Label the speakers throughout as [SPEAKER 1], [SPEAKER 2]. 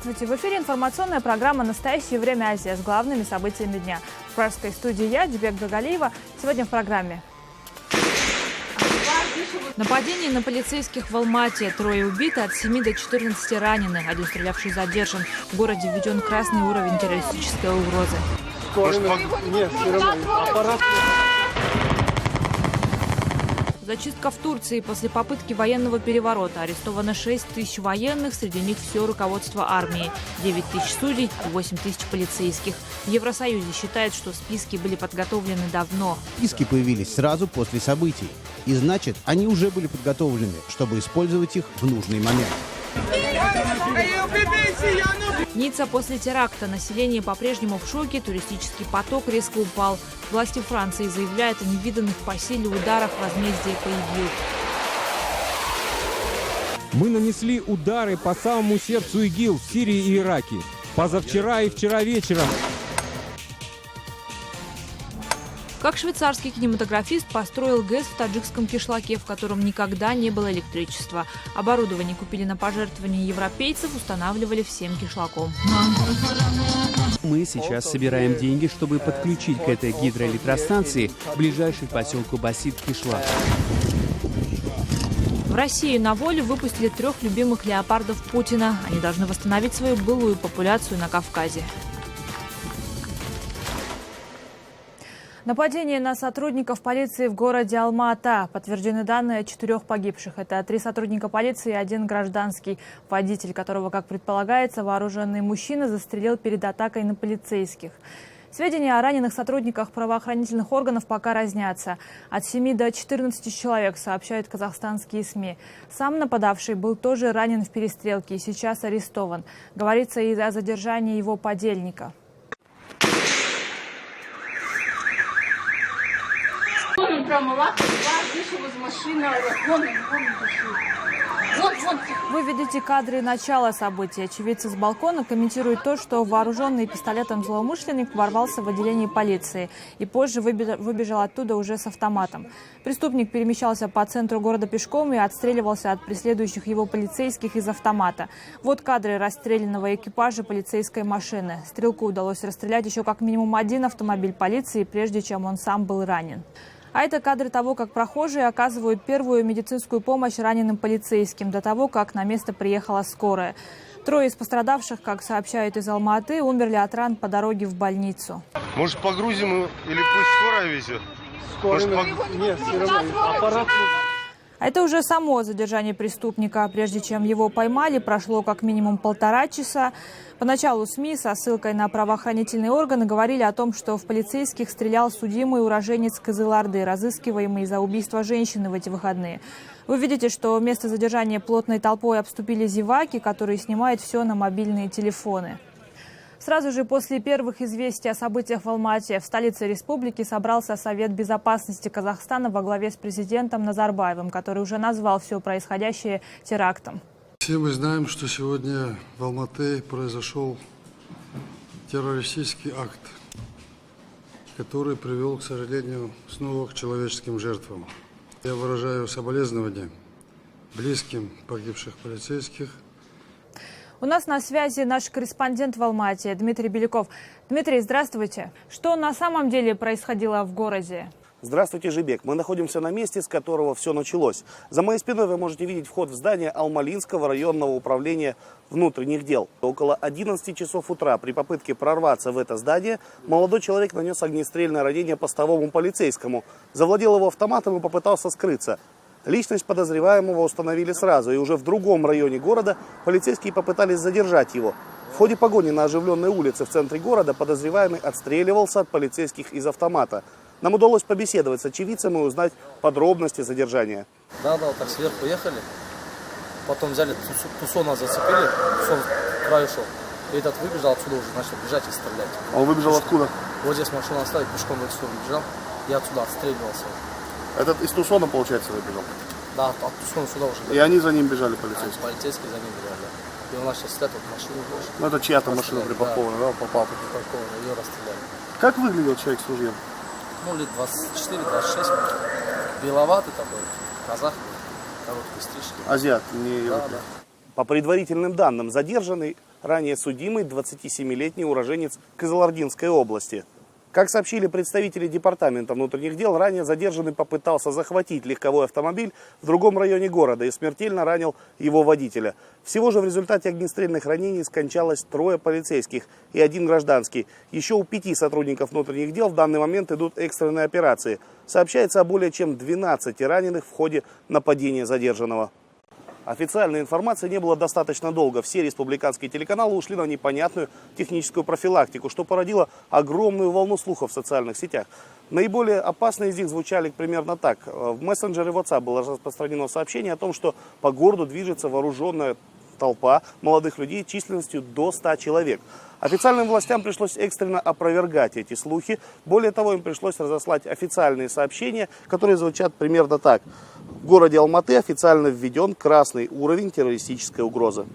[SPEAKER 1] Здравствуйте! В эфире информационная программа «Настоящее время Азия» с главными событиями дня. В пражской студии я, Дибек Дагалиева. Сегодня в программе. Нападение на полицейских в Алмате. 3 убиты, от 7 до 14 ранены. Один стрелявший задержан. В городе введен красный уровень террористической угрозы. Зачистка в Турции. После попытки военного переворота арестовано 6 тысяч военных, среди них все руководство армии, 9 тысяч судей и 8 тысяч полицейских. В Евросоюзе считают, что списки были подготовлены давно.
[SPEAKER 2] Списки появились сразу после событий. И значит, они уже были подготовлены, чтобы использовать их в нужный момент.
[SPEAKER 1] Ницца после теракта. Население по-прежнему в шоке, туристический поток резко упал. Власти Франции заявляют о невиданных по силе ударах возмездия по ИГИЛ.
[SPEAKER 3] Мы нанесли удары по самому сердцу ИГИЛ в Сирии и Ираке. Позавчера и вчера вечером.
[SPEAKER 1] Как швейцарский кинематографист построил ГЭС в таджикском кишлаке, в котором никогда не было электричества. Оборудование купили на пожертвования европейцев, устанавливали всем кишлаком.
[SPEAKER 4] Мы сейчас собираем деньги, чтобы подключить к этой гидроэлектростанции ближайший к поселку Басит-Кишлак.
[SPEAKER 1] В Россию на волю выпустили 3 любимых леопардов Путина. Они должны восстановить свою былую популяцию на Кавказе. Нападение на сотрудников полиции в городе Алма-Ата. Подтверждены данные о 4 погибших. Это 3 сотрудника полиции и 1 гражданский, водитель которого, как предполагается, вооруженный мужчина застрелил перед атакой на полицейских. Сведения о раненых сотрудниках правоохранительных органов пока разнятся. От 7 до 14 человек, сообщают казахстанские СМИ. Сам нападавший был тоже ранен в перестрелке и сейчас арестован. Говорится и о задержании его подельника.
[SPEAKER 5] Вышел из машины,
[SPEAKER 1] Вы видите кадры начала событий. Очевидцы с балкона комментируют то, что вооруженный пистолетом злоумышленник ворвался в отделение полиции и позже выбежал оттуда уже с автоматом. Преступник перемещался по центру города пешком и отстреливался от преследующих его полицейских из автомата. Вот кадры расстрелянного экипажа полицейской машины. Стрелку удалось расстрелять еще как минимум 1 автомобиль полиции, прежде чем он сам был ранен. А это кадры того, как прохожие оказывают первую медицинскую помощь раненым полицейским, до того, как на место приехала скорая. 3 из пострадавших, как сообщают из Алма-Аты, умерли от ран по дороге в больницу.
[SPEAKER 6] Может, погрузим его или пусть скорая везет?
[SPEAKER 5] Нет, все равно аппарат.
[SPEAKER 1] Это уже само задержание преступника. Прежде чем его поймали, прошло как минимум 1,5 часа. Поначалу СМИ со ссылкой на правоохранительные органы говорили о том, что в полицейских стрелял судимый уроженец Кызылорды, разыскиваемый за убийство женщины в эти выходные. Вы видите, что место задержания плотной толпой обступили зеваки, которые снимают все на мобильные телефоны. Сразу же после первых известий о событиях в Алма-Ате в столице республики собрался Совет безопасности Казахстана во главе с президентом Назарбаевым, который уже назвал все происходящее терактом.
[SPEAKER 7] Все мы знаем, что сегодня в Алма-Ате произошел террористический акт, который привел, к сожалению, снова к человеческим жертвам. Я выражаю соболезнования близким погибших полицейских.
[SPEAKER 1] У нас на связи наш корреспондент в Алма-Ате Дмитрий Беляков. Дмитрий, здравствуйте. Что на самом деле происходило в городе?
[SPEAKER 8] Здравствуйте, Жибек. Мы находимся на месте, с которого все началось. За моей спиной вы можете видеть вход в здание Алмалинского районного управления внутренних дел. Около 11 часов утра при попытке прорваться в это здание молодой человек нанес огнестрельное ранение постовому полицейскому, завладел его автоматом и попытался скрыться. Личность подозреваемого установили сразу, и уже в другом районе города полицейские попытались задержать его. В ходе погони на оживленной улице в центре города подозреваемый отстреливался от полицейских из автомата. Нам удалось побеседовать с очевидцем и узнать подробности задержания.
[SPEAKER 9] Да, вот так сверху ехали, потом взяли Тусона, зацепили, Тусон к краю шел. И этот выбежал отсюда, уже начал бежать и стрелять.
[SPEAKER 6] А он выбежал откуда?
[SPEAKER 9] Вот здесь машину оставили, пешком в лесу бежал, я отсюда отстреливался.
[SPEAKER 6] Этот из Тусона, получается, выбежал?
[SPEAKER 9] Да, от Тусона сюда уже.
[SPEAKER 6] И они за ним бежали, полицейские?
[SPEAKER 9] Полицейские за ним бежали. И он начал стрелять, вот машину больше.
[SPEAKER 6] Ну это чья-то машина припаркована, да, попал?
[SPEAKER 9] Припаркована, ее расстреляли.
[SPEAKER 6] Как выглядел человек с ружьем?
[SPEAKER 9] Ну, лет 24-26, беловатый такой, казах, короткие стрижки.
[SPEAKER 6] Азиат, не европей.
[SPEAKER 8] По предварительным данным, задержанный ранее судимый 27-летний уроженец Кызылординской области. Как сообщили представители Департамента внутренних дел, ранее задержанный попытался захватить легковой автомобиль в другом районе города и смертельно ранил его водителя. Всего же в результате огнестрельных ранений скончалось 3 полицейских и 1 гражданский. Еще у 5 сотрудников внутренних дел в данный момент идут экстренные операции. Сообщается о более чем 12 раненых в ходе нападения задержанного. Официальной информации не было достаточно долго. Все республиканские телеканалы ушли на непонятную техническую профилактику, что породило огромную волну слухов в социальных сетях. Наиболее опасные из них звучали примерно так. В мессенджере WhatsApp было распространено сообщение о том, что по городу движется вооруженная толпа молодых людей численностью до 100 человек. Официальным властям пришлось экстренно опровергать эти слухи. Более того, им пришлось разослать официальные сообщения, которые звучат примерно так. В городе Алматы официально введен красный уровень террористической угрозы.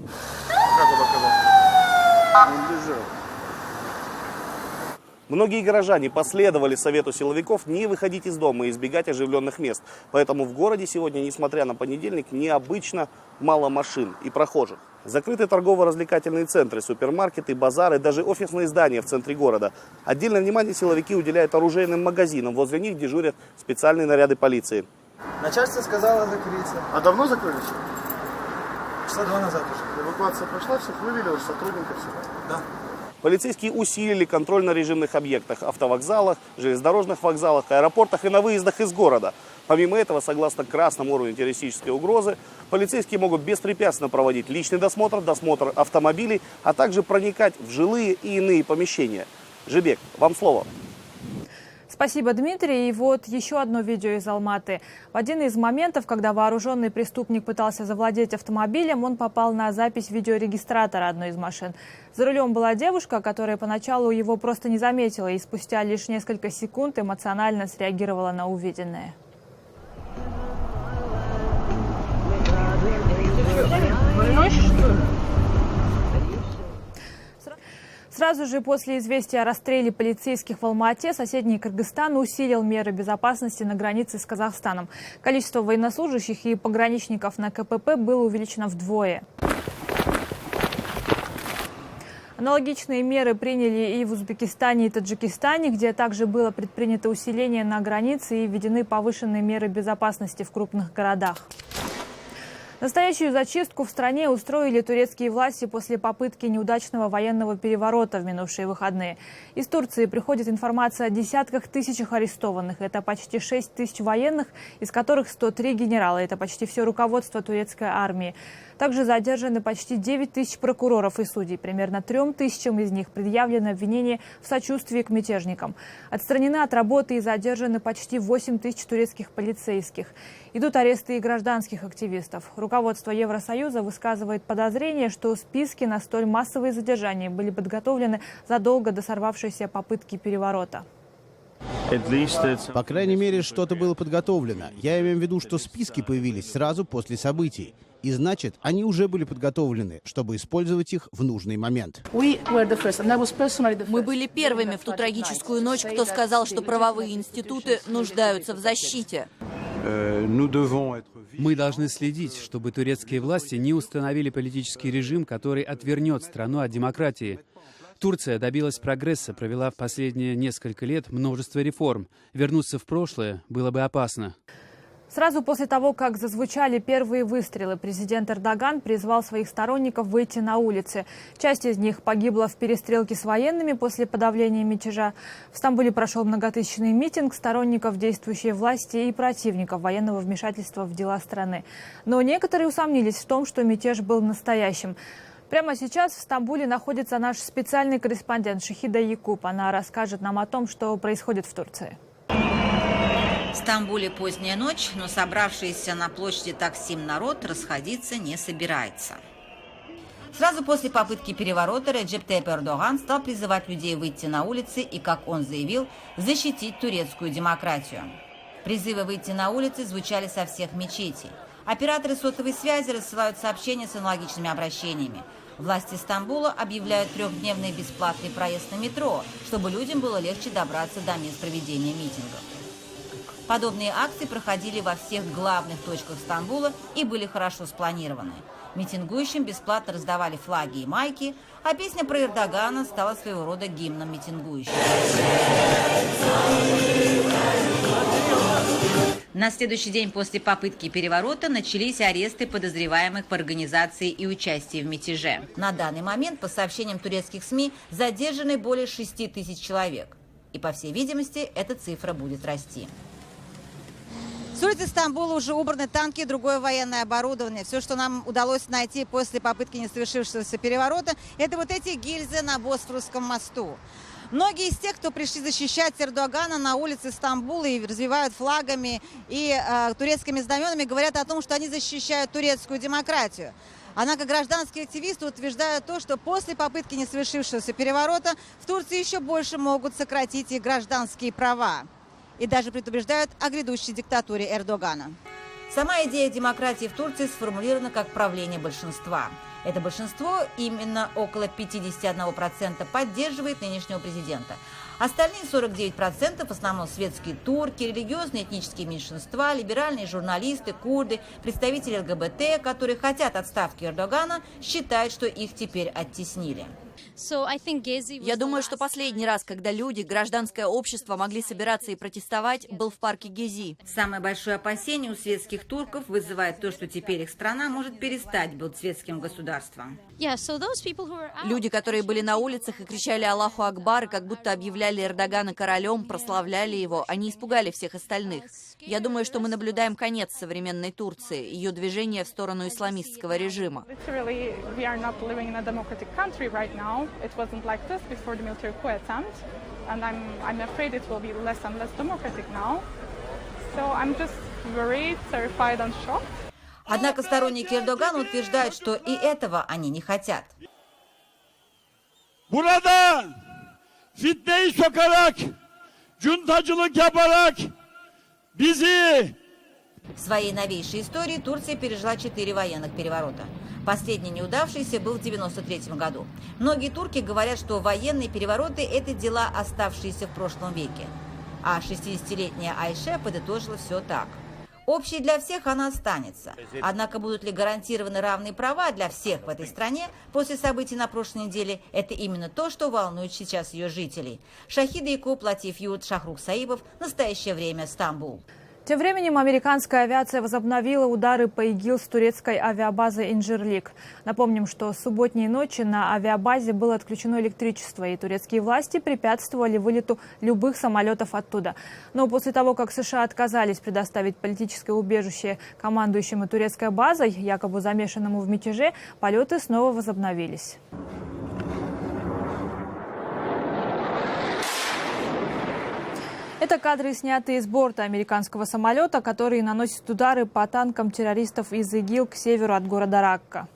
[SPEAKER 8] Многие горожане последовали совету силовиков не выходить из дома и избегать оживленных мест. Поэтому в городе сегодня, несмотря на понедельник, необычно мало машин и прохожих. Закрыты торгово-развлекательные центры, супермаркеты, базары, даже офисные здания в центре города. Отдельное внимание силовики уделяют оружейным магазинам. Возле них дежурят специальные наряды полиции.
[SPEAKER 9] Начальство сказало закрыться.
[SPEAKER 6] А давно закрылись?
[SPEAKER 9] Часа 2 назад уже.
[SPEAKER 6] Эвакуация прошла, всех вывели, сотрудников всех?
[SPEAKER 9] Да.
[SPEAKER 8] Полицейские усилили контроль на режимных объектах, автовокзалах, железнодорожных вокзалах, аэропортах и на выездах из города. Помимо этого, согласно красному уровню террористической угрозы, полицейские могут беспрепятственно проводить личный досмотр, досмотр автомобилей, а также проникать в жилые и иные помещения. Жибек, вам слово.
[SPEAKER 1] Спасибо, Дмитрий. И вот еще одно видео из Алматы. В один из моментов, когда вооруженный преступник пытался завладеть автомобилем, он попал на запись видеорегистратора одной из машин. За рулем была девушка, которая поначалу его просто не заметила и спустя лишь несколько секунд эмоционально среагировала на увиденное. Сразу же после известия о расстреле полицейских в Алма-Ате соседний Кыргызстан усилил меры безопасности на границе с Казахстаном. Количество военнослужащих и пограничников на КПП было увеличено вдвое. Аналогичные меры приняли и в Узбекистане и Таджикистане, где также было предпринято усиление на границе и введены повышенные меры безопасности в крупных городах. Настоящую зачистку в стране устроили турецкие власти после попытки неудачного военного переворота в минувшие выходные. Из Турции приходит информация о десятках тысячах арестованных. Это почти 6 тысяч военных, из которых 103 генерала. Это почти все руководство турецкой армии. Также задержаны почти 9 тысяч прокуроров и судей. Примерно 3 тысячам из них предъявлено обвинение в сочувствии к мятежникам. Отстранены от работы и задержаны почти 8 тысяч турецких полицейских. Идут аресты и гражданских активистов. Руководство Евросоюза высказывает подозрение, что списки на столь массовые задержания были подготовлены задолго до сорвавшейся попытки переворота.
[SPEAKER 2] По крайней мере, что-то было подготовлено. Я имею в виду, что списки появились сразу после событий. И значит, они уже были подготовлены, чтобы использовать их в нужный момент.
[SPEAKER 10] Мы были первыми в ту трагическую ночь, кто сказал, что правовые институты нуждаются в защите.
[SPEAKER 4] Мы должны следить, чтобы турецкие власти не установили политический режим, который отвернет страну от демократии. Турция добилась прогресса, провела в последние несколько лет множество реформ. Вернуться в прошлое было бы опасно.
[SPEAKER 1] Сразу после того, как зазвучали первые выстрелы, президент Эрдоган призвал своих сторонников выйти на улицы. Часть из них погибла в перестрелке с военными после подавления мятежа. В Стамбуле прошел многотысячный митинг сторонников действующей власти и противников военного вмешательства в дела страны. Но некоторые усомнились в том, что мятеж был настоящим. Прямо сейчас в Стамбуле находится наш специальный корреспондент Шахида Якуб. Она расскажет нам о том, что происходит в Турции.
[SPEAKER 11] В Стамбуле поздняя ночь, но собравшийся на площади Таксим народ расходиться не собирается. Сразу после попытки переворота Реджеп Тайип Эрдоган стал призывать людей выйти на улицы и, как он заявил, защитить турецкую демократию. Призывы выйти на улицы звучали со всех мечетей. Операторы сотовой связи рассылают сообщения с аналогичными обращениями. Власти Стамбула объявляют 3-дневный бесплатный проезд на метро, чтобы людям было легче добраться до мест проведения митингов. Подобные акции проходили во всех главных точках Стамбула и были хорошо спланированы. Митингующим бесплатно раздавали флаги и майки, а песня про Эрдогана стала своего рода гимном митингующих. На следующий день после попытки переворота начались аресты подозреваемых по организации и участии в мятеже. На данный момент, по сообщениям турецких СМИ, задержаны более 6 тысяч человек. И, по всей видимости, эта цифра будет расти.
[SPEAKER 12] С улицы Стамбула уже убраны танки и другое военное оборудование. Все, что нам удалось найти после попытки несовершившегося переворота, это вот эти гильзы на Босфорском мосту. Многие из тех, кто пришли защищать Эрдогана на улице Стамбула и развивают флагами и турецкими знаменами, говорят о том, что они защищают турецкую демократию. Однако гражданские активисты утверждают то, что после попытки несовершившегося переворота в Турции еще больше могут сократить их гражданские права. И даже предупреждают о грядущей диктатуре Эрдогана.
[SPEAKER 11] Сама идея демократии в Турции сформулирована как правление большинства. Это большинство, именно около 51%, поддерживает нынешнего президента. Остальные 49% в основном светские турки, религиозные этнические меньшинства, либеральные журналисты, курды, представители ЛГБТ, которые хотят отставки Эрдогана, считают, что их теперь оттеснили.
[SPEAKER 10] Я думаю, что последний раз, когда люди, гражданское общество могли собираться и протестовать, был в парке Гези.
[SPEAKER 11] Самое большое опасение у светских турков вызывает то, что теперь их страна может перестать быть светским государством.
[SPEAKER 10] Люди, которые были на улицах и кричали «Аллаху Акбар», и как будто объявляли Эрдогана королем, прославляли его, они испугали всех остальных. Я думаю, что мы наблюдаем конец современной Турции, ее движение в сторону исламистского режима.
[SPEAKER 13] It wasn't like this before the military coup attempt, and I'm afraid it will be less and less democratic now. So I'm just worried, terrified and shocked.
[SPEAKER 11] Однако сторонники Эрдогана утверждают, что и этого они не хотят.
[SPEAKER 14] Burada fitneyi sokarak, cuntacılık yaparak bizi
[SPEAKER 11] В своей новейшей истории Турция пережила 4 военных переворота. Последний неудавшийся был в 1993 году. Многие турки говорят, что военные перевороты – это дела, оставшиеся в прошлом веке. А 60-летняя Айше подытожила все так. Общей для всех она останется. Однако будут ли гарантированы равные права для всех в этой стране после событий на прошлой неделе – это именно то, что волнует сейчас ее жителей. Шахида Якуб, Латиф Ют, Шахрух Саибов. В настоящее время Стамбул.
[SPEAKER 1] Тем временем американская авиация возобновила удары по ИГИЛ с турецкой авиабазы Инжирлик. Напомним, что с субботней ночи на авиабазе было отключено электричество, и турецкие власти препятствовали вылету любых самолетов оттуда. Но после того, как США отказались предоставить политическое убежище командующему турецкой базой, якобы замешанному в мятеже, полеты снова возобновились. Это кадры, снятые с борта американского самолета, который наносит удары по танкам террористов из ИГИЛ к северу от города Ракка.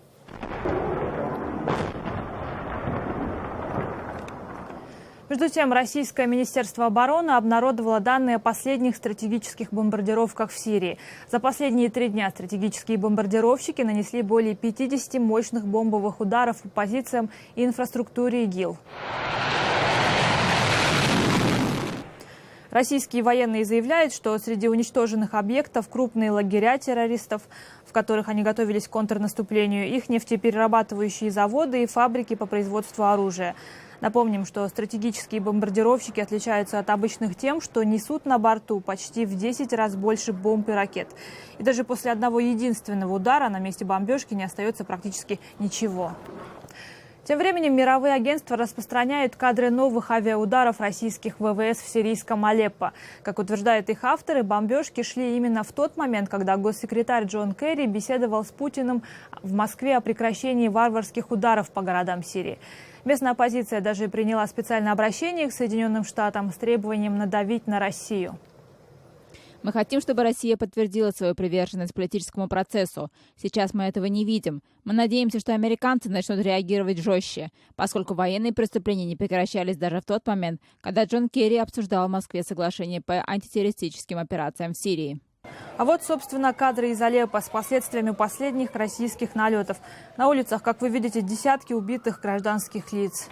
[SPEAKER 1] Между тем, российское Министерство обороны обнародовало данные о последних стратегических бомбардировках в Сирии. За последние 3 дня стратегические бомбардировщики нанесли более 50 мощных бомбовых ударов по позициям и инфраструктуре ИГИЛ. Российские военные заявляют, что среди уничтоженных объектов крупные лагеря террористов, в которых они готовились к контрнаступлению, их нефтеперерабатывающие заводы и фабрики по производству оружия. Напомним, что стратегические бомбардировщики отличаются от обычных тем, что несут на борту почти в 10 раз больше бомб и ракет. И даже после одного единственного удара на месте бомбежки не остается практически ничего. Тем временем мировые агентства распространяют кадры новых авиаударов российских ВВС в сирийском Алеппо. Как утверждают их авторы, бомбежки шли именно в тот момент, когда госсекретарь Джон Керри беседовал с Путиным в Москве о прекращении варварских ударов по городам Сирии. Местная оппозиция даже приняла специальное обращение к Соединенным Штатам с требованием надавить на Россию.
[SPEAKER 15] Мы хотим, чтобы Россия подтвердила свою приверженность политическому процессу. Сейчас мы этого не видим. Мы надеемся, что американцы начнут реагировать жестче, поскольку военные преступления не прекращались даже в тот момент, когда Джон Керри обсуждал в Москве соглашение по антитеррористическим операциям в Сирии.
[SPEAKER 1] А вот, собственно, кадры из Алеппо с последствиями последних российских налетов. На улицах, как вы видите, десятки убитых гражданских лиц.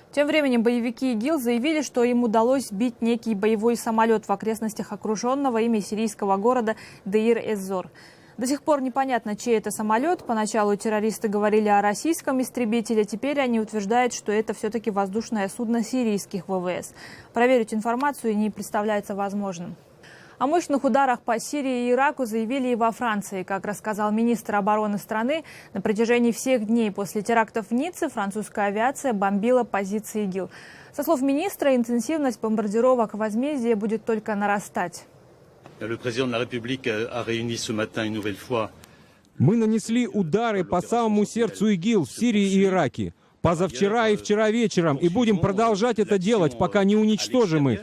[SPEAKER 1] Тем временем боевики ИГИЛ заявили, что им удалось сбить некий боевой самолет в окрестностях окруженного ими сирийского города Дейр-эз-Зор. До сих пор непонятно, чей это самолет. Поначалу террористы говорили о российском истребителе. Теперь они утверждают, что это все-таки воздушное судно сирийских ВВС. Проверить информацию не представляется возможным. О мощных ударах по Сирии и Ираку заявили и во Франции. Как рассказал министр обороны страны, на протяжении всех дней после терактов в Ницце французская авиация бомбила позиции ИГИЛ. Со слов министра, интенсивность бомбардировок возмездия будет только нарастать.
[SPEAKER 16] Мы
[SPEAKER 3] нанесли удары по самому сердцу ИГИЛ в Сирии и Ираке. Позавчера и вчера вечером. И будем продолжать это делать, пока не уничтожим их.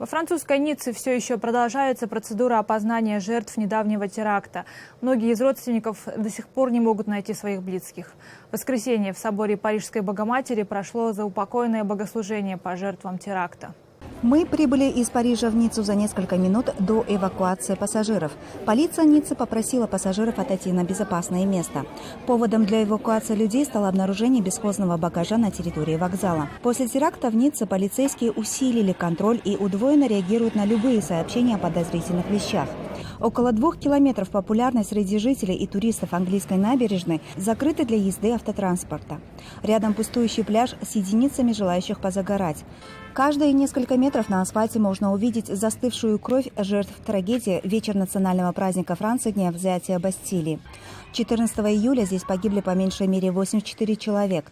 [SPEAKER 1] Во французской Ницце все еще продолжается процедура опознания жертв недавнего теракта. Многие из родственников до сих пор не могут найти своих близких. В воскресенье в соборе Парижской Богоматери прошло заупокойное богослужение по жертвам теракта.
[SPEAKER 17] Мы прибыли из Парижа в Ниццу за несколько минут до эвакуации пассажиров. Полиция Ниццы попросила пассажиров отойти на безопасное место. Поводом для эвакуации людей стало обнаружение бесхозного багажа на территории вокзала. После теракта в Ницце полицейские усилили контроль и удвоенно реагируют на любые сообщения о подозрительных вещах. Около 2 километров популярной среди жителей и туристов английской набережной закрыты для езды автотранспорта. Рядом пустующий пляж с единицами желающих позагорать. Каждые несколько метров на асфальте можно увидеть застывшую кровь жертв трагедии вечер национального праздника Франции, дня взятия Бастилии. 14 июля здесь погибли по меньшей мере 84 человек.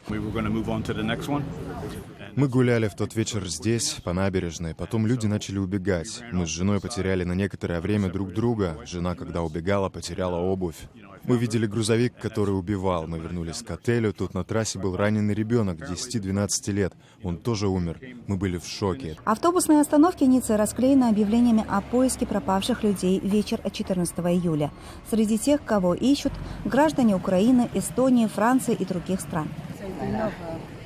[SPEAKER 18] Мы гуляли в тот вечер здесь, по набережной. Потом люди начали убегать. Мы с женой потеряли на некоторое время друг друга. Жена, когда убегала, потеряла обувь. Мы видели грузовик, который убивал. Мы вернулись к отелю. Тут на трассе был раненый ребенок, 10-12 лет. Он тоже умер. Мы были в шоке.
[SPEAKER 17] Автобусные остановки Ниццы расклеены объявлениями о поиске пропавших людей вечер 14 июля. Среди тех, кого ищут, граждане Украины, Эстонии, Франции и других стран.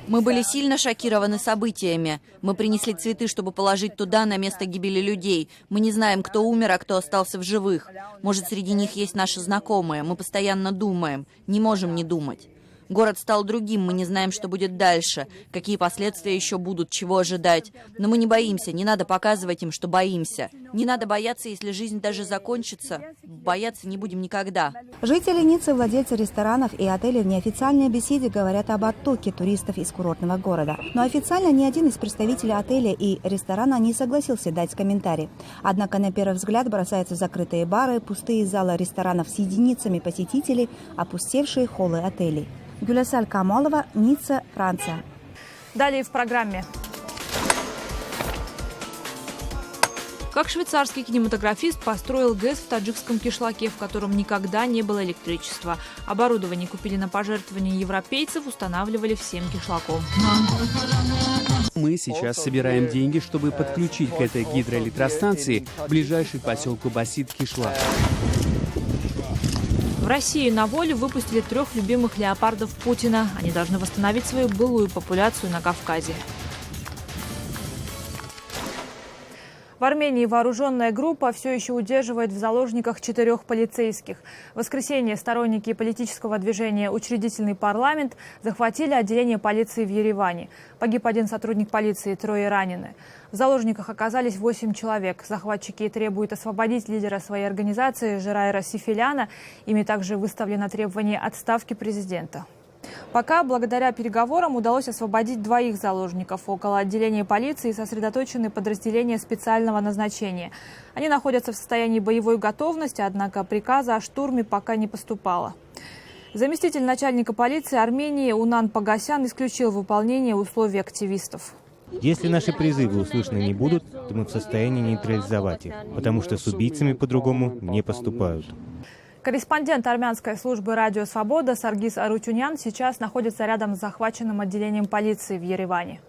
[SPEAKER 10] Мы были сильно шокированы событиями. Мы принесли цветы, чтобы положить туда, на место гибели людей. Мы не знаем, кто умер, а кто остался в живых. Может, среди них есть наши знакомые. Мы постоянно думаем. Не можем не думать. Город стал другим, мы не знаем, что будет дальше, какие последствия еще будут, чего ожидать. Но мы не боимся, не надо показывать им, что боимся. Не надо бояться, если жизнь даже закончится. Бояться не будем никогда.
[SPEAKER 17] Жители Ниццы, владельцы ресторанов и отелей в неофициальной беседе говорят об оттоке туристов из курортного города. Но официально ни один из представителей отеля и ресторана не согласился дать комментарий. Однако на первый взгляд бросаются закрытые бары, пустые залы ресторанов с единицами посетителей, опустевшие холлы отелей. Гюлясаль Камолова, Ницца, Франция.
[SPEAKER 1] Далее в программе. Как швейцарский кинематографист построил ГЭС в таджикском кишлаке, в котором никогда не было электричества. Оборудование купили на пожертвования европейцев, устанавливали всем кишлаком.
[SPEAKER 4] Мы сейчас собираем деньги, чтобы подключить к этой гидроэлектростанции ближайший к поселку Басит-Кишлак.
[SPEAKER 1] В Россию на волю выпустили 3 любимых леопардов Путина. Они должны восстановить свою былую популяцию на Кавказе. В Армении вооруженная группа все еще удерживает в заложниках 4 полицейских. В воскресенье сторонники политического движения «Учредительный парламент» захватили отделение полиции в Ереване. Погиб 1 сотрудник полиции, 3 ранены. В заложниках оказались 8 человек. Захватчики требуют освободить лидера своей организации Жерайра Сифиляна. Ими также выставлено требование отставки президента. Пока, благодаря переговорам, удалось освободить 2 заложников. Около отделения полиции сосредоточены подразделения специального назначения. Они находятся в состоянии боевой готовности, однако приказа о штурме пока не поступало. Заместитель начальника полиции Армении Унан Погасян исключил выполнение условий активистов.
[SPEAKER 19] Если наши призывы услышаны не будут, то мы в состоянии нейтрализовать их, потому что с убийцами по-другому не поступают.
[SPEAKER 1] Корреспондент армянской службы «Радио Свобода» Саргис Арутюнян сейчас находится рядом с захваченным отделением полиции в Ереване.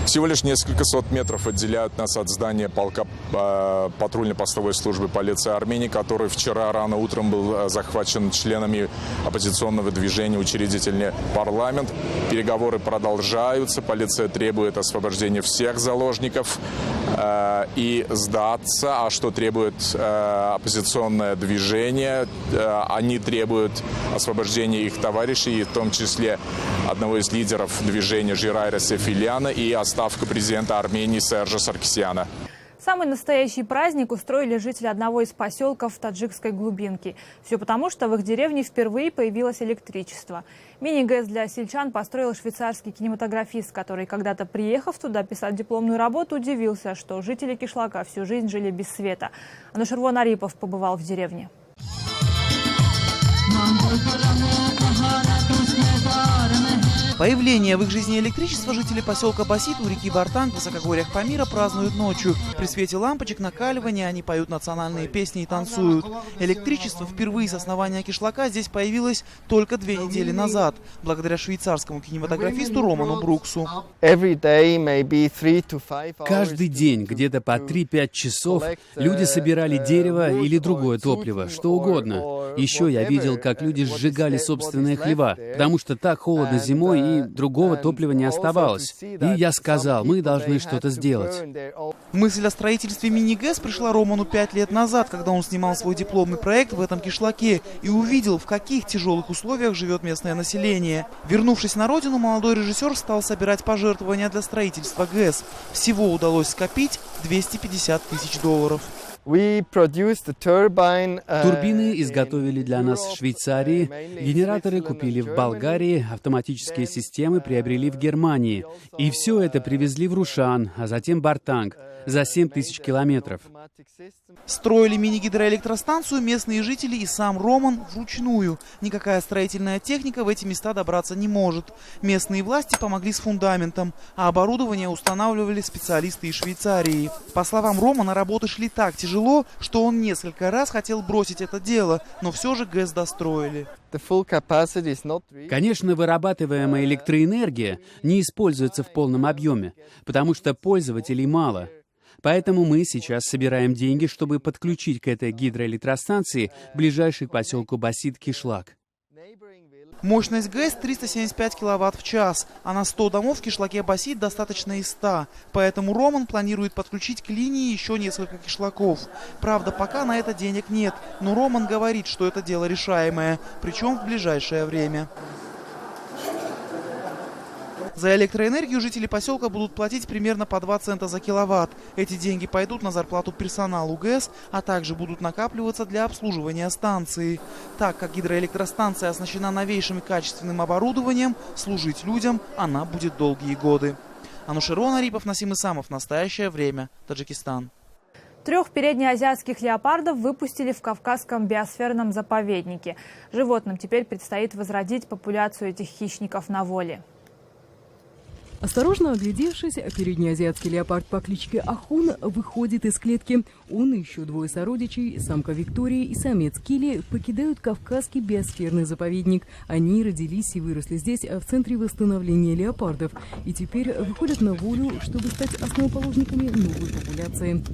[SPEAKER 20] Всего лишь несколько сот метров отделяют нас от здания полка патрульно-постовой службы полиции Армении, который вчера рано утром был захвачен членами оппозиционного движения «Учредительный парламент». Переговоры продолжаются. Полиция требует освобождения всех заложников и сдаться. А что требует оппозиционное движение? Они требуют освобождения их товарищей, в том числе одного из лидеров движения Жерайра Сифиляна и отставка президента Армении Сержа Саркисяна.
[SPEAKER 1] Самый настоящий праздник устроили жители одного из поселков таджикской глубинки. Все потому, что в их деревне впервые появилось электричество. Мини-ГЭС для сельчан построил швейцарский кинематографист, который, когда-то приехав туда писать дипломную работу, удивился, что жители Кишлака всю жизнь жили без света. Анушервон Арипов побывал в деревне.
[SPEAKER 16] Появление в их жизни электричества жители поселка Басит у реки Бартанг в высокогорьях Памира празднуют ночью. При свете лампочек накаливания они поют национальные песни и танцуют. Электричество впервые с основания Кишлака здесь появилось только 2 недели назад, благодаря швейцарскому кинематографисту Роману Бруксу.
[SPEAKER 4] Каждый день, где-то по 3-5 часов, люди собирали дерево или другое топливо, что угодно. Еще я видел, как люди сжигали собственные хлева, потому что так холодно зимой и другого топлива не оставалось. И я сказал, мы должны что-то сделать.
[SPEAKER 16] Мысль о строительстве мини-ГЭС пришла Роману 5 лет назад, когда он снимал свой дипломный проект в этом кишлаке и увидел, в каких тяжелых условиях живет местное население. Вернувшись на родину, молодой режиссер стал собирать пожертвования для строительства ГЭС. Всего удалось скопить $250 тысяч.
[SPEAKER 4] Турбины изготовили для нас в Швейцарии, генераторы купили в Болгарии, автоматические системы приобрели в Германии. И все это привезли в Рушан, а затем Бартанг, за 7000 километров.
[SPEAKER 16] Строили мини-гидроэлектростанцию местные жители и сам Роман вручную. Никакая строительная техника в эти места добраться не может. Местные власти помогли с фундаментом, а оборудование устанавливали специалисты из Швейцарии. По словам Романа, работы шли так тяжело, что он несколько раз хотел бросить это дело, но все же ГЭС достроили.
[SPEAKER 4] Конечно, вырабатываемая электроэнергия не используется в полном объеме, потому что пользователей мало. Поэтому мы сейчас собираем деньги, чтобы подключить к этой гидроэлектростанции ближайший к поселку Басит Кишлак.
[SPEAKER 16] Мощность ГЭС 375 киловатт в час, а на 100 домов в кишлаке Басит достаточно и 100. Поэтому Роман планирует подключить к линии еще несколько кишлаков. Правда, пока на это денег нет, но Роман говорит, что это дело решаемое, причем в ближайшее время. За электроэнергию жители поселка будут платить примерно по 2 цента за киловатт. Эти деньги пойдут на зарплату персоналу ГЭС, а также будут накапливаться для обслуживания станции. Так как гидроэлектростанция оснащена новейшим и качественным оборудованием, служить людям она будет долгие годы. Анушервон Арипов, Насим Исамов. Настоящее время. Таджикистан.
[SPEAKER 1] 3 переднеазиатских леопардов выпустили в Кавказском биосферном заповеднике. Животным теперь предстоит возродить популяцию этих хищников на воле.
[SPEAKER 21] Осторожно оглядевшись, переднеазиатский леопард по кличке Ахун выходит из клетки. Он и еще 2 сородичей, самка Виктория и самец Кили, покидают Кавказский биосферный заповедник. Они родились и выросли здесь, в центре восстановления леопардов. И теперь выходят на волю, чтобы стать основоположниками новой популяции.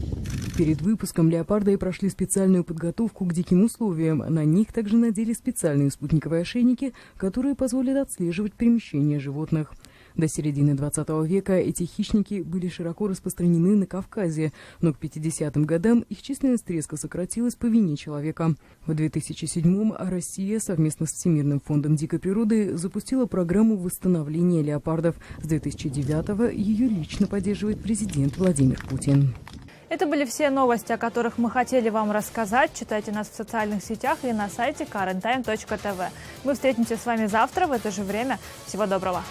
[SPEAKER 21] Перед выпуском леопарды прошли специальную подготовку к диким условиям. На них также надели специальные спутниковые ошейники, которые позволят отслеживать перемещение животных. До середины 20 века эти хищники были широко распространены на Кавказе, но к 50-м годам их численность резко сократилась по вине человека. В 2007-м Россия совместно с Всемирным фондом дикой природы запустила программу восстановления леопардов. С 2009-го ее лично поддерживает президент Владимир Путин.
[SPEAKER 1] Это были все новости, о которых мы хотели вам рассказать. Читайте нас в социальных сетях и на сайте karenTime.tv. Мы встретимся с вами завтра в это же время. Всего доброго!